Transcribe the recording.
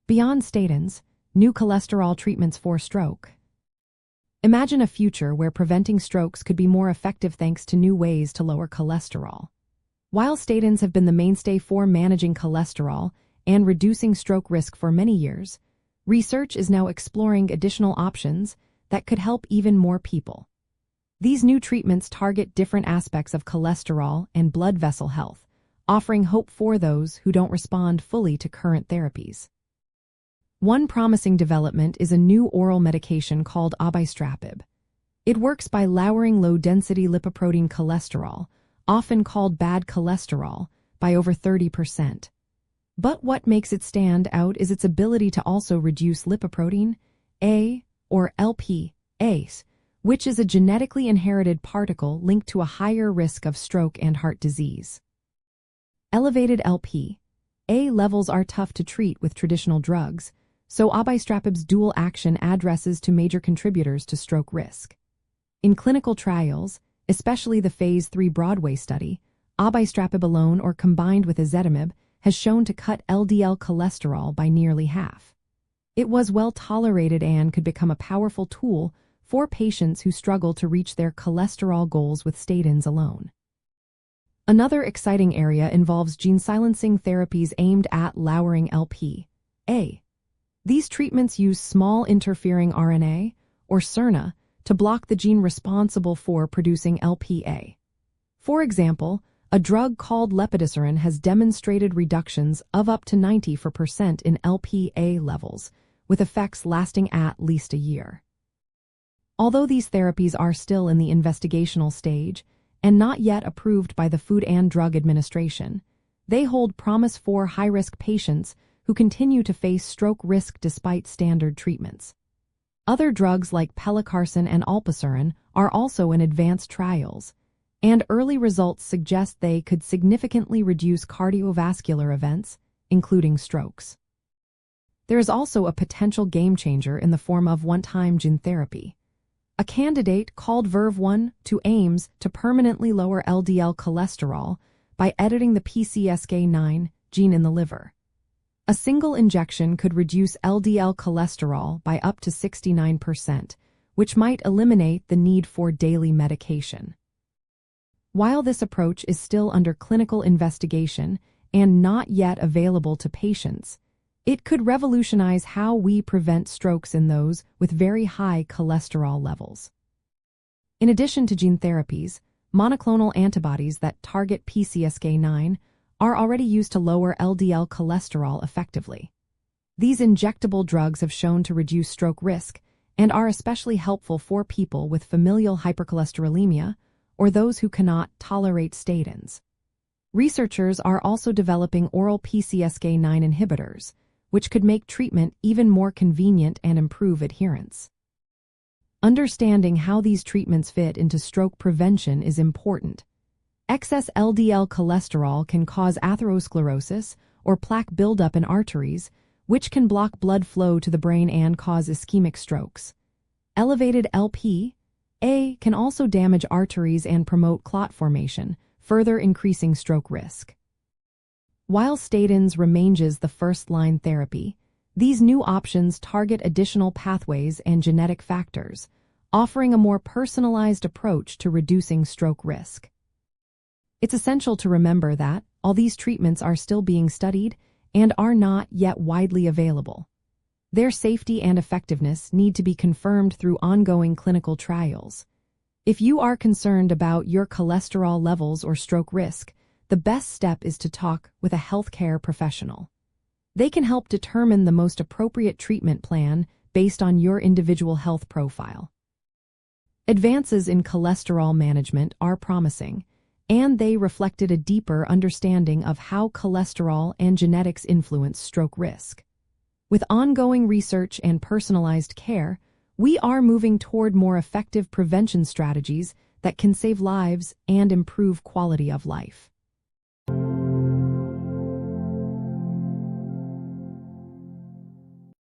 Beyond statins, new cholesterol treatments for stroke. Imagine a future where preventing strokes could be more effective thanks to new ways to lower cholesterol. While statins have been the mainstay for managing cholesterol and reducing stroke risk for many years, research is now exploring additional options that could help even more people. These new treatments target different aspects of cholesterol and blood vessel health, offering hope for those who don't respond fully to current therapies. One promising development is a new oral medication called obistrapib. It works by lowering low-density lipoprotein cholesterol, often called bad cholesterol, by over 30%. But what makes it stand out is its ability to also reduce lipoprotein A, or Lp(a), which is a genetically inherited particle linked to a higher risk of stroke and heart disease. Elevated Lp(a) levels are tough to treat with traditional drugs, so obistrapib's dual action addresses two major contributors to stroke risk. In clinical trials, especially the Phase 3 Broadway study, obistrapib alone or combined with ezetimibe has shown to cut LDL cholesterol by nearly half. It was well tolerated and could become a powerful tool for patients who struggle to reach their cholesterol goals with statins alone. Another exciting area involves gene-silencing therapies aimed at lowering Lp(a). These treatments use small interfering RNA, or siRNA, to block the gene responsible for producing Lp(a). For example, a drug called lepidosiran has demonstrated reductions of up to 90% in Lp(a) levels, with effects lasting at least a year. Although these therapies are still in the investigational stage and not yet approved by the Food and Drug Administration, they hold promise for high-risk patients who continue to face stroke risk despite standard treatments. Other drugs like pelacarsen and olpasiran are also in advanced trials, and early results suggest they could significantly reduce cardiovascular events, including strokes. There is also a potential game-changer in the form of one-time gene therapy. A candidate called VERVE-1 aims to permanently lower LDL cholesterol by editing the PCSK9 gene in the liver. A single injection could reduce LDL cholesterol by up to 69%, which might eliminate the need for daily medication. While this approach is still under clinical investigation and not yet available to patients, it could revolutionize how we prevent strokes in those with very high cholesterol levels. In addition to gene therapies, monoclonal antibodies that target PCSK9 are already used to lower LDL cholesterol effectively. These injectable drugs have shown to reduce stroke risk and are especially helpful for people with familial hypercholesterolemia or those who cannot tolerate statins. Researchers are also developing oral PCSK9 inhibitors, which could make treatment even more convenient and improve adherence. Understanding how these treatments fit into stroke prevention is important. Excess LDL cholesterol can cause atherosclerosis or plaque buildup in arteries, which can block blood flow to the brain and cause ischemic strokes. Elevated Lp(a) can also damage arteries and promote clot formation, further increasing stroke risk. While statins remains the first-line therapy, these new options target additional pathways and genetic factors, offering a more personalized approach to reducing stroke risk. It's essential to remember that, all these treatments are still being studied and are not yet widely available. Their safety and effectiveness need to be confirmed through ongoing clinical trials. If you are concerned about your cholesterol levels or stroke risk, the best step is to talk with a healthcare professional. They can help determine the most appropriate treatment plan based on your individual health profile. Advances in cholesterol management are promising, and they reflected a deeper understanding of how cholesterol and genetics influence stroke risk. With ongoing research and personalized care, we are moving toward more effective prevention strategies that can save lives and improve quality of life.